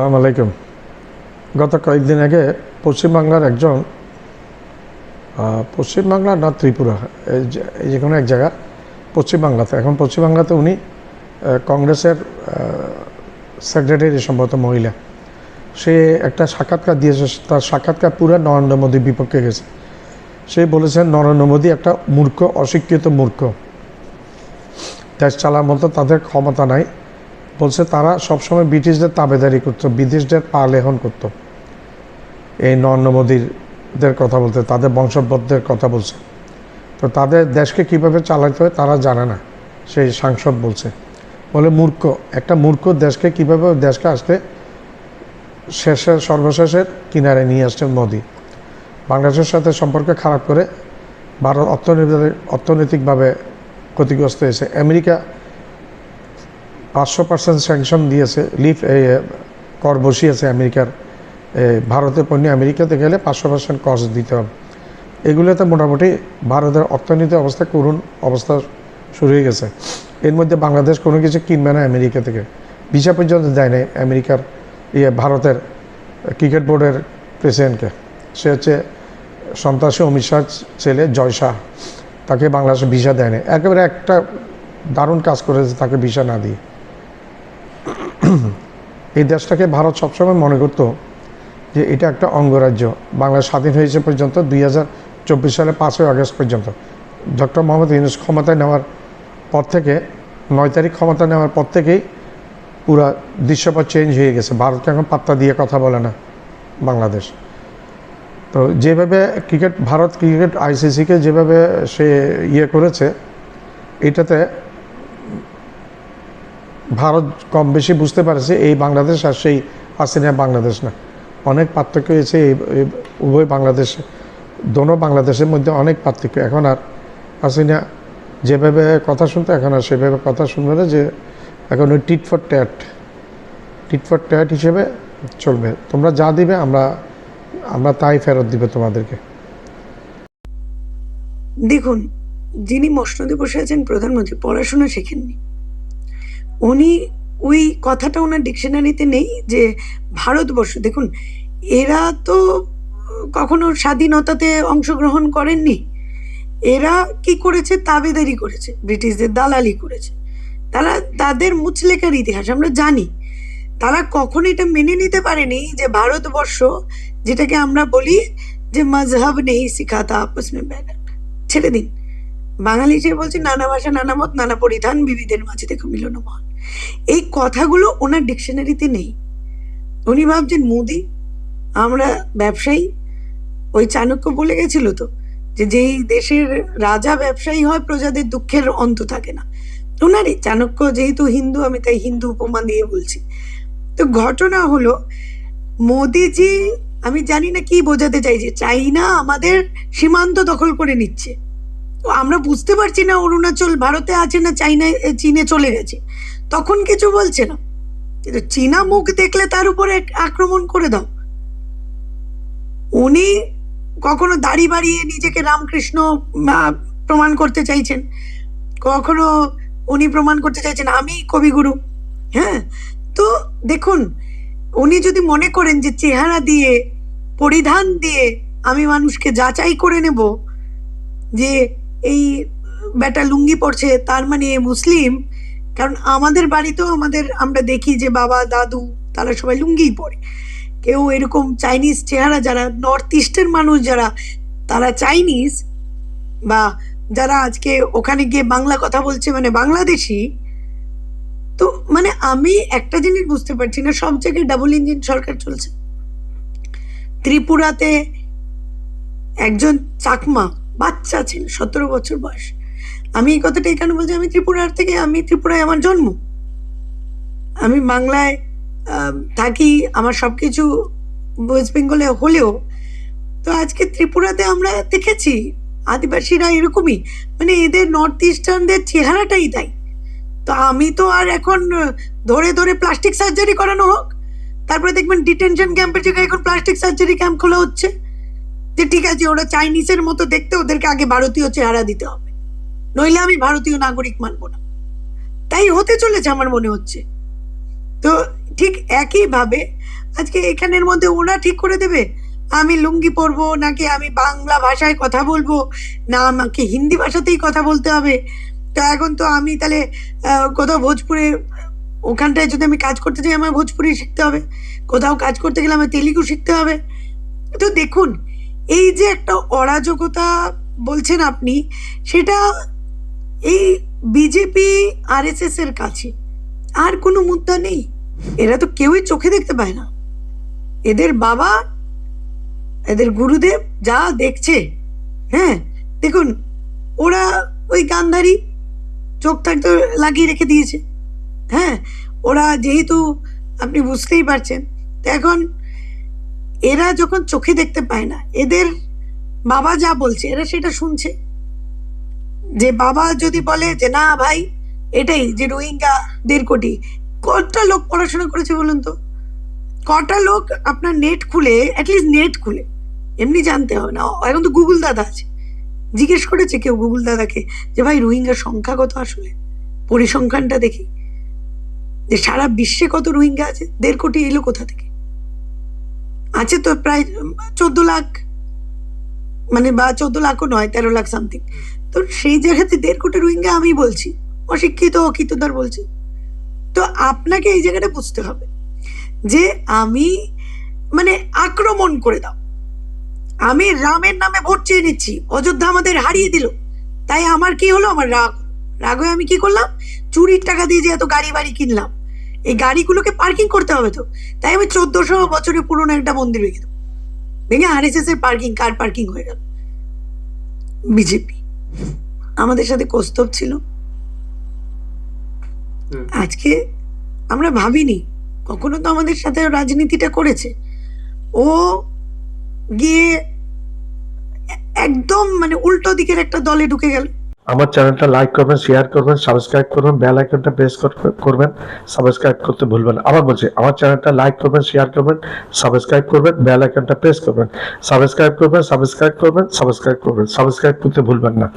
আসসালামু আলাইকুম। গত কয়েকদিন আগে পশ্চিমবাংলার একজন পশ্চিমবাংলা না ত্রিপুরা, এই যে কোনো এক জায়গা পশ্চিমবাংলাতে, এখন পশ্চিমবাংলাতে উনি কংগ্রেসের সেক্রেটারি সম্ভবত মহিলা, সে একটা সাক্ষাৎকার দিয়েছে। তার সাক্ষাৎকার পুরো নরেন্দ্র মোদীর বিপক্ষে গেছে। সে বলেছেন নরেন্দ্র মোদী একটা মূর্খ, অশিক্ষিত মূর্খ, দেশ চালার মতো তাদের ক্ষমতা নাই। বলছে তারা সবসময় ব্রিটিশদের তাবেদারি করতো, ব্রিটিশদের পা লেহন করতো। এই নরেন্দ্র মোদীদের কথা বলতে, তাদের বংশোদ্ভূতদের কথা বলছে। তো তাদের দেশকে কিভাবে চালাতে হয় তারা জানে না, সেই সাংসদ বলছে। বলে মূর্খ, একটা মূর্খ দেশকে কিভাবে দেশকে আসতে সর্বশেষের কিনারে নিয়ে আসছেন মোদী। বাংলাদেশের সাথে সম্পর্ক খারাপ করে ভারত অর্থনৈতিকভাবে ক্ষতিগ্রস্ত হয়েছে। আমেরিকা 500% স্যাংশন দিয়েছে, কর বসিয়েছে আমেরিকার। ভারতের পণ্য আমেরিকাতে গেলে 500% কর দিতে হবে। এগুলোতে মোটামুটি ভারতের অর্থনীতি অবস্থা করুণ অবস্থা শুরু হয়ে গেছে। এর মধ্যে বাংলাদেশ কোনো কিছু কিনবে না আমেরিকা থেকে, ভিসা পর্যন্ত দেয় নাই আমেরিকার ভারতের ক্রিকেট বোর্ডের প্রেসিডেন্টকে। সে হচ্ছে সন্ত্রাসী অমিত শাহ ছেলে জয় শাহ, তাকে বাংলাদেশে ভিসা দেয় না। একেবারে একটা দারুণ কাজ করেছে তাকে ভিসা না দিয়ে। এই দেশটাকে ভারত সবসময় মনে করতো যে এটা একটা অঙ্গরাজ্য। বাংলা স্বাধীন হয়েছে পর্যন্ত 2024 সালে 5ই আগস্ট পর্যন্ত। ডক্টর মোহাম্মদ ইউনূস ক্ষমতায় নেওয়ার পর থেকে, 9 তারিখ ক্ষমতা নেওয়ার পর থেকেই পুরা দৃশ্যপট চেঞ্জ হয়ে গেছে। ভারতকে এখন পাত্তা দিয়ে কথা বলে না বাংলাদেশ। তো যেভাবে ভারত ক্রিকেট আইসিসিকে যেভাবে সে করেছে, এটাতে ভারত কম বেশি বুঝতে পারছে এই বাংলাদেশ আর সেই হাসিনা বাংলাদেশ না, অনেক পার্থক্য হয়েছে। এই উভয় দোনো বাংলাদেশের মধ্যে অনেক পার্থক্য। এখন আর হাসিনা যেভাবে কথা শুনতো এখন আর সেভাবে কথা শুনবে না, যে এখন ওই টিট ফর ট্যাট হিসেবে চলবে। তোমরা যা দিবে আমরা তাই ফেরত দিবে তোমাদেরকে। দেখুন, যিনি মসনদে বসে আছেন প্রধানমন্ত্রী, পড়াশোনা শেখেননি। উনি ওই কথাটা ওনার ডিকশনারিতে নেই যে ভারতবর্ষ। দেখুন, এরা তো কখনো স্বাধীনতাতে অংশগ্রহণ করেননি। এরা কি করেছে? তাবেদারি করেছে, ব্রিটিশদের দালালি করেছে। তারা তাদের মুচলেকার ইতিহাস আমরা জানি। তারা কখনো এটা মেনে নিতে পারেনি যে ভারতবর্ষ, যেটাকে আমরা বলি যে মজহব নেই শিখাতা আপস মে বেনা, ছেড়ে দিন। বাঙালি হিসেবে বলছে নানা ভাষা নানা মত নানা পরিধান, বিবিধের মাঝে দেখো মিলন মহান। এই কথাগুলো ওনার ডিকশনারিতে নেই। উনি ভাবছেন মোদি, আমরা ব্যবসায়ী। ওই চাণক্য বলে গেছিল তো যে যেই দেশের রাজা ব্যবসায়ী হয় প্রজাদের দুঃখের অন্ত থাকে না। ওনারই চাণক্য, যেহেতু হিন্দু আমি তাই হিন্দু উপমা দিয়ে বলছি। তো ঘটনা হলো, মোদিজি আমি জানি না কি বোঝাতে চাইছে, চাইনা আমাদের সীমান্ত দখল করে নিচ্ছে। তো আমরা বুঝতে পারছি না অরুণাচল ভারতে আছে না চীনে চলে গেছে, তখন কিছু বলছে না। কিন্তু চীনা মুখ দেখলে তার উপরে আক্রমণ করে দাও। উনি কখনো দাড়ি বাড়িয়ে নিজেকে রামকৃষ্ণ প্রমাণ করতে চাইছেন, কখনো উনি প্রমাণ করতে চাইছেন আমি কবিগুরু। হ্যাঁ, তো দেখুন, উনি যদি মনে করেন যে চেহারা দিয়ে, পরিধান দিয়ে আমি মানুষকে যাচাই করে নেব যে এই বেটা লুঙ্গি পরছে তার মানে মুসলিম, কারণ আমাদের বাড়িতেও আমরা দেখি যে বাবা দাদু তারা সবাই লুঙ্গিই পরে। কেউ এরকম চাইনিজ চেহারা, যারা নর্থ ইস্টের মানুষ, যারা তারা চাইনিজ বা যারা আজকে ওখানে গিয়ে বাংলা কথা বলছে মানে বাংলাদেশি। তো মানে আমি একটা জিনিস বুঝতে পারছি না, সব জায়গায় ডাবল ইঞ্জিন সরকার চলছে। ত্রিপুরাতে একজন চাকমা বাচ্চা ছিল, 17 বছর বয়স। আমি এই কথাটা এখানে বলছি, আমি ত্রিপুরায় আমার জন্ম, আমি বাংলায় থাকি, আমার সবকিছু ওয়েস্ট বেঙ্গলে হলেও তো আজকে ত্রিপুরাতে আমরা দেখেছি আদিবাসীরা এরকমই, মানে এদের নর্থ ইস্টার্নদের চেহারাটাই তাই। তো আমি তো আর এখন ধরে ধরে প্লাস্টিক সার্জারি করানো হোক, তারপরে দেখবেন ডিটেনশন ক্যাম্পের জায়গায় এখন প্লাস্টিক সার্জারি ক্যাম্প খোলা হচ্ছে, যে ঠিক আছে ওরা চাইনিজের মতো দেখতে, ওদেরকে আগে ভারতীয় চেহারা দিতে হবে, নইলে আমি ভারতীয় নাগরিক মানবো না। তাই হতে চলেছে আমার মনে হচ্ছে। তো ঠিক একইভাবে আজকে এখানের মধ্যে ওরা ঠিক করে দেবে আমি লুঙ্গি পরবো নাকি আমি বাংলা ভাষায় কথা বলবো, না আমাকে হিন্দি ভাষাতেই কথা বলতে হবে। তো এখন তো আমি তাহলে কোথাও ভোজপুরে, ওখানটায় যদি আমি কাজ করতে চাই আমার ভোজপুরি শিখতে হবে, কোথাও কাজ করতে গেলে আমার তেলুগু শিখতে হবে। তো দেখুন, এই যে একটা অরাজকতা বলছেন আপনি, সেটা এই বিজেপি আরএসএস এর কাছে আর কোনো মুদ্রা নেই। এরা তো কেউই চোখে দেখতে পায় না। এদের বাবা, এদের গুরুদেব যা দেখছে, হ্যাঁ দেখুন, ওরা ওই গান্ধারী চোখ থাকতে লাগিয়ে রেখে দিয়েছে। হ্যাঁ, ওরা যেহেতু, আপনি বুঝতেই পারছেন, তো এখন এরা যখন চোখে দেখতে পায় না, এদের বাবা যা বলছে এরা সেটা শুনছে। যে বাবা যদি বলে যে না ভাই এটাই, যে রোহিঙ্গা 1.5 কোটি, কটা লোক পড়াশোনা করেছে বলুন তো? কটা লোক আপনার নেট খুলে, অ্যাটলিস্ট নেট খুলে, এমনি জানতে হবে না, এখন তো গুগল দাদা আছে, জিজ্ঞেস করেছে কেউ গুগল দাদাকে যে ভাই রোহিঙ্গার সংখ্যা কত, আসলে পরিসংখ্যানটা দেখি, যে সারা বিশ্বে কত রোহিঙ্গা আছে? 1.5 কোটি এলো কোথা থেকে? আছে তো প্রায় 14 লাখ, মানে বা 14 লাখও নয়, 13 লাখ সামথিং। তো সেই জায়গাতে 1.5 কোটি রোহিঙ্গা আমি বলছি, অশিক্ষিত অকিতদার বলছি। তো আপনাকে এই জায়গাটা বুঝতে হবে যে আমি, মানে আক্রমণ করে দাও, আমি রামের নামে ভোট চেয়ে নিচ্ছি, অযোধ্যা আমাদের হারিয়ে দিল, তাই আমার কি হলো, আমার রাগ, রাগ হয়ে আমি কি করলাম, চুরির টাকা দিয়ে যে এত গাড়ি বাড়ি কিনলাম, এই গাড়িগুলোকে পার্কিং করতে হবে, তো তাই আমি 1400 বছরের পুরনো একটা মন্দির ভেঙে দেবো, ভেঙে আরএসএস এর পার্কিং, কার পার্কিং হয়ে গেল। বিজেপি আমাদের সাথে কৌস্তব ছিল, আজকে আমরা ভাবিনি, কখনো তো আমাদের সাথে রাজনীতিটা করেছে, ও গিয়ে একদম মানে উল্টো দিকের একটা দলে ঢুকে গেল। আমার চ্যানেলটা লাইক করবেন, শেয়ার করবেন, সাবস্ক্রাইব করবেন, বেল আইকনটা প্রেস করবেন, সাবস্ক্রাইব করতে ভুলবেন না। আবার বলছি, আমার চ্যানেলটা লাইক করবেন, শেয়ার করবেন, সাবস্ক্রাইব করবেন, বেল আইকনটা প্রেস করবেন, সাবস্ক্রাইব করবেন, সাবস্ক্রাইব করবেন, সাবস্ক্রাইব করবেন, সাবস্ক্রাইব করতে ভুলবেন না।